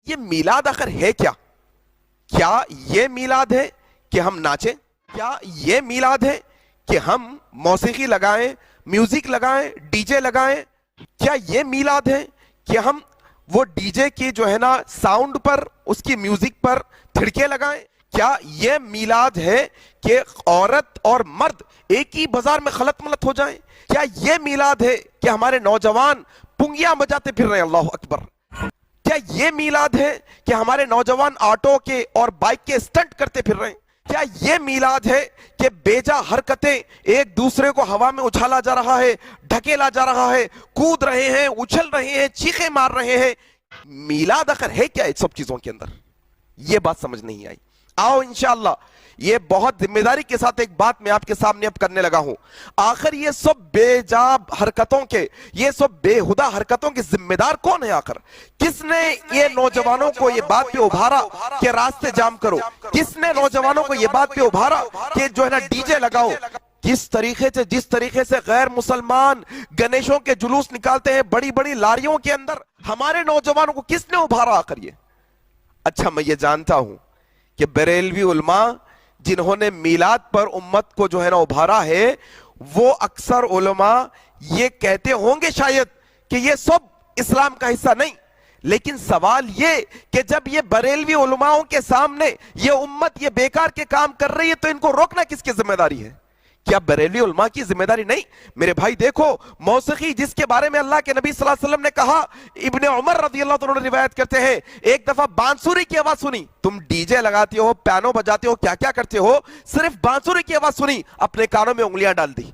یہ میلاد آخر ہے کیا؟ کیا یہ میلاد ہے کہ ہم ناچیں؟ کیا یہ میلاد ہے کہ ہم موسیقی لگائیں، میوزک لگائیں، ڈی جے لگائیں؟ کیا یہ میلاد ہے کہ ہم وہ ڈی جے کی جو ہے نا ساؤنڈ پر، اس کی میوزک پر تھڑکے لگائیں؟ کیا یہ میلاد ہے کہ عورت اور مرد ایک ہی بازار میں خلط ملط ہو جائیں؟ کیا یہ میلاد ہے کہ ہمارے نوجوان پنگیاں بجاتے پھر رہے ہیں؟ اللہ اکبر! کیا یہ میلاد ہے کہ ہمارے نوجوان آٹو کے اور بائک کے اسٹنٹ کرتے پھر رہے ہیں؟ کیا یہ میلاد ہے کہ بیجا حرکتیں ایک دوسرے کو ہوا میں اچھالا جا رہا ہے، ڈھکیلا جا رہا ہے، کود رہے ہیں، اچھل رہے ہیں، چیخیں مار رہے ہیں؟ میلاد آخر ہے کیا ان سب چیزوں کے اندر؟ یہ بات سمجھ نہیں آئی۔ آؤ انشاءاللہ یہ بہت ذمہ داری کے ساتھ ایک بات میں آپ کے سامنے اب کرنے لگا ہوں۔ آخر یہ سب بے جا حرکتوں کے، یہ سب بے ہدہ حرکتوں کے ذمہ دار کون ہے؟ آخر کس نے یہ نوجوانوں کو یہ بات پہ ابھارا کہ راستے جام کرو؟ کس نے نوجوانوں کو یہ بات پہ ابھارا کہ جو ہے نا ڈی جے لگاؤ؟ جس طریقے سے غیر مسلمان گنیشوں کے جلوس نکالتے ہیں بڑی بڑی لاریوں کے اندر، ہمارے نوجوانوں کو کس نے ابھارا آخر یہ؟ اچھا میں یہ جانتا ہوں کہ بریلوی علماء جنہوں نے میلاد پر امت کو جو ہے نا ابھارا ہے، وہ اکثر علماء یہ کہتے ہوں گے شاید کہ یہ سب اسلام کا حصہ نہیں، لیکن سوال یہ کہ جب یہ بریلوی علماءوں کے سامنے یہ امت یہ بیکار کے کام کر رہی ہے تو ان کو روکنا کس کی ذمہ داری ہے؟ کیا بریلوی علماء کی ذمہ داری نہیں؟ میرے بھائی دیکھو، موسیقی جس کے بارے میں اللہ کے نبی صلی اللہ علیہ وسلم نے کہا، ابن عمر رضی اللہ عنہ روایت کرتے ہیں، ایک دفعہ بانسری کی آواز سنی۔ تم ڈی جے لگاتے ہو، پیانو بجاتے ہو، کیا کیا کرتے ہو، صرف بانسری کی آواز سنی، اپنے کانوں میں انگلیاں ڈال دی۔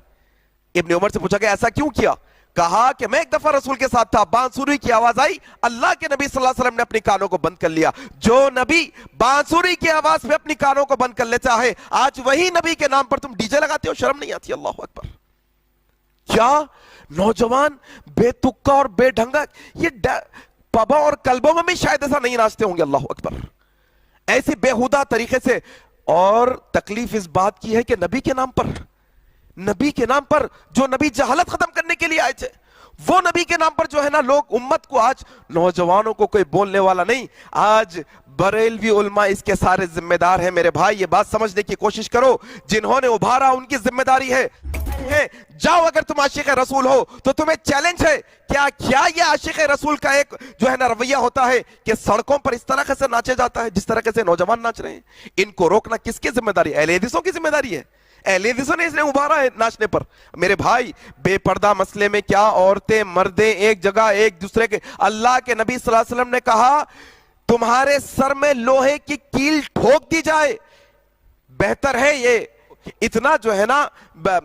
ابن عمر سے پوچھا کہ ایسا کیوں کیا؟ کہا کہ میں ایک دفعہ رسول کے ساتھ تھا، بانسری کی آواز آئی، اللہ کے نبی صلی اللہ علیہ وسلم نے اپنی کانوں کو بند کر لیا۔ جو نبی بانسری کی آواز پہ اپنی کانوں کو بند کر لیتا ہے، آج وہی نبی کے نام پر تم ڈی جے لگاتے ہو؟ شرم نہیں آتی؟ اللہ اکبر! کیا نوجوان بے تکا اور بے ڈھنگا یہ پبوں اور کلبوں میں بھی شاید ایسا نہیں ناچتے ہوں گے؟ اللہ اکبر! ایسے بےہودہ طریقے سے۔ اور تکلیف اس بات کی ہے کہ نبی کے نام پر جو نبی جہالت ختم کرنے کے لیے آئے تھے، وہ نبی کے نام پر جو ہے نا لوگ امت کو، آج نوجوانوں کو کوئی بولنے والا نہیں، آج بریلوی علماء اس کے سارے ذمہ دار ہیں۔ میرے بھائی یہ بات سمجھنے کی کوشش کرو، جنہوں نے ابھارا ان کی ذمہ داری ہے۔ جاؤ، اگر تم عاشق رسول ہو تو تمہیں چیلنج ہے، کیا یہ عاشق رسول کا ایک جو ہے نا رویہ ہوتا ہے کہ سڑکوں پر اس طرح سے ناچے جاتا ہے جس طرح سے نوجوان ناچ رہے ہیں؟ ان کو روکنا کس کی ذمہ داری ہے؟ اہل حدیثوں کی ذمہ داری ہے۔ اہل حدیثوں نے اس نے ابھارا ہے ناچنے پر۔ میرے بھائی بے پردہ مسئلے میں کیا عورتیں مردیں ایک جگہ ایک دوسرے کے، اللہ کے نبی صلی اللہ علیہ وسلم نے کہا تمہارے سر میں لوہے کی کیل ٹھوک دی جائے، بہتر ہے یہ اتنا جو ہے نا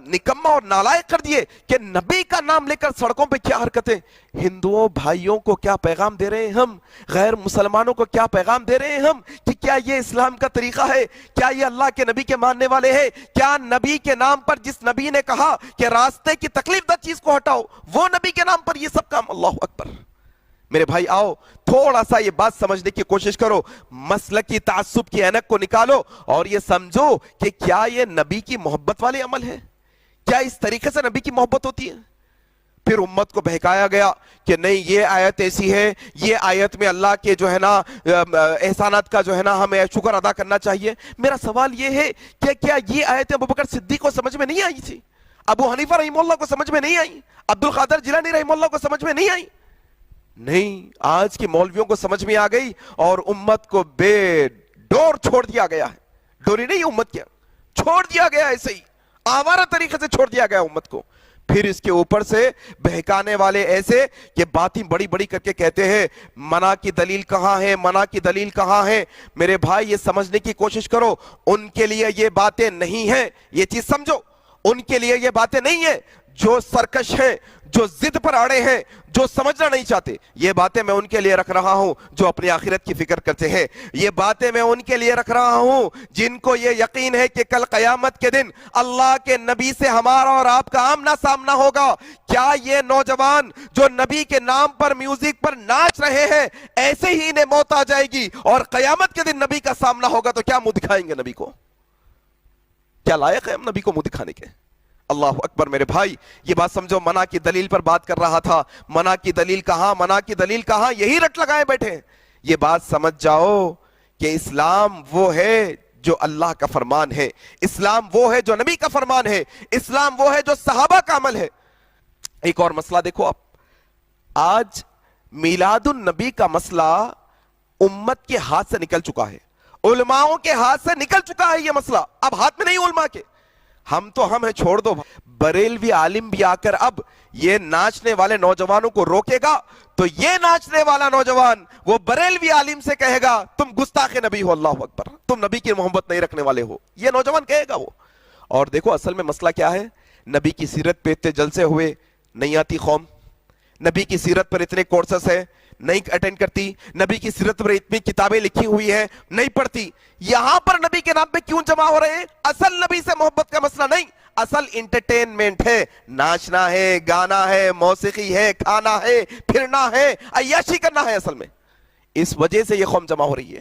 نکمہ اور نالائق کر دیے کہ نبی کا نام لے کر سڑکوں پہ کیا حرکتیں۔ ہندوؤں بھائیوں کو کیا پیغام دے رہے ہیں ہم، غیر مسلمانوں کو کیا پیغام دے رہے ہیں ہم کہ کیا یہ اسلام کا طریقہ ہے؟ کیا یہ اللہ کے نبی کے ماننے والے ہیں؟ کیا نبی کے نام پر، جس نبی نے کہا کہ راستے کی تکلیف دہ چیز کو ہٹاؤ، وہ نبی کے نام پر یہ سب کام؟ اللہ اکبر! میرے بھائی آؤ تھوڑا سا یہ بات سمجھنے کی کوشش کرو، مسلکی تعصب کی اینک کو نکالو اور یہ سمجھو کہ کیا یہ نبی کی محبت والے عمل ہے؟ کیا اس طریقے سے نبی کی محبت ہوتی ہے؟ پھر امت کو بہکایا گیا کہ نہیں یہ آیت ایسی ہے، یہ آیت میں اللہ کے جو ہے نا احسانات کا جو ہے نا ہمیں شکر ادا کرنا چاہیے۔ میرا سوال یہ ہے کہ کیا یہ آیتیں ابوبکر صدیق کو سمجھ میں نہیں آئی تھی؟ ابو حنیفہ رحمہ اللہ کو سمجھ میں نہیں آئی؟ عبد القادر جیلانی رحمہ اللہ کو سمجھ میں نہیں آئی؟ نہیں، آج کی مولویوں کو سمجھ میں آ گئی اور امت کو بے ڈور چھوڑ دیا گیا ہے۔ ڈوری نہیں امت کیا، چھوڑ دیا گیا، ایسے ہی آوارہ طریقے سے چھوڑ دیا گیا امت کو۔ پھر اس کے اوپر سے بہکانے والے ایسے کہ باتیں بڑی بڑی کر کے کہتے ہیں منع کی دلیل کہاں ہے، منع کی دلیل کہاں ہے؟ میرے بھائی یہ سمجھنے کی کوشش کرو، ان کے لیے یہ باتیں نہیں ہیں، یہ چیز سمجھو، ان کے لیے یہ باتیں نہیں ہیں۔ جو سرکش ہیں، جو ضد پر اڑے ہیں، جو سمجھنا نہیں چاہتے، یہ باتیں میں ان کے لیے رکھ رہا ہوں جو اپنی آخرت کی فکر کرتے ہیں۔ یہ باتیں میں ان کے لیے رکھ رہا ہوں جن کو یہ یقین ہے کہ کل قیامت کے دن اللہ کے نبی سے ہمارا اور آپ کا آمنا سامنا ہوگا۔ کیا یہ نوجوان جو نبی کے نام پر میوزک پر ناچ رہے ہیں، ایسے ہی انہیں موت آ جائے گی اور قیامت کے دن نبی کا سامنا ہوگا تو کیا منہ دکھائیں گے نبی کو؟ کیا لائق ہے ہم نبی کو منہ دکھانے کے؟ اللہ اکبر! میرے بھائی یہ بات سمجھو، منع کی دلیل پر بات کر رہا تھا۔ منع کی دلیل کہاں، منع کی دلیل کہاں؟ یہی رٹ لگائے بیٹھے ہیں، یہ بات سمجھ جاؤ کہ اسلام وہ ہے جو اللہ کا فرمان ہے، اسلام وہ ہے جو نبی کا فرمان ہے، اسلام وہ ہے جو صحابہ کا عمل ہے۔ ایک اور مسئلہ دیکھو آپ، آج میلاد النبی کا مسئلہ امت کے ہاتھ سے نکل چکا ہے، علماؤں کے ہاتھ سے نکل چکا ہے یہ مسئلہ، اب ہاتھ میں نہیں علماء کے، ہم تو ہم ہیں، چھوڑ دو۔ بریلوی عالم بھی آ کر اب یہ ناچنے والے نوجوانوں کو روکے گا تو یہ ناچنے والا نوجوان وہ بریلوی عالم سے کہے گا تم گستاخ نبی ہو، اللہ اکبر، تم نبی کی محبت نہیں رکھنے والے ہو، یہ نوجوان کہے گا وہ۔ اور دیکھو اصل میں مسئلہ کیا ہے، نبی کی سیرت پہ اتنے جلسے ہوئے، نہیں آتی قوم، نبی کی سیرت پر اتنے کورسز ہیں، نہیں اٹینڈ کرتی، نبی کی سیرت پر اتنی کتابیں لکھی ہوئی ہیں، نہیں پڑھتی، یہاں پر نبی کے نام پہ کیوں جمع ہو رہے ہیں؟ اصل نبی سے محبت کا مسئلہ نہیں، اصل انٹرٹینمنٹ ہے، ناچنا ہے، گانا ہے، موسیقی ہے، کھانا ہے، پھرنا ہے، عیاشی کرنا ہے، اصل میں اس وجہ سے یہ قوم جمع ہو رہی ہے۔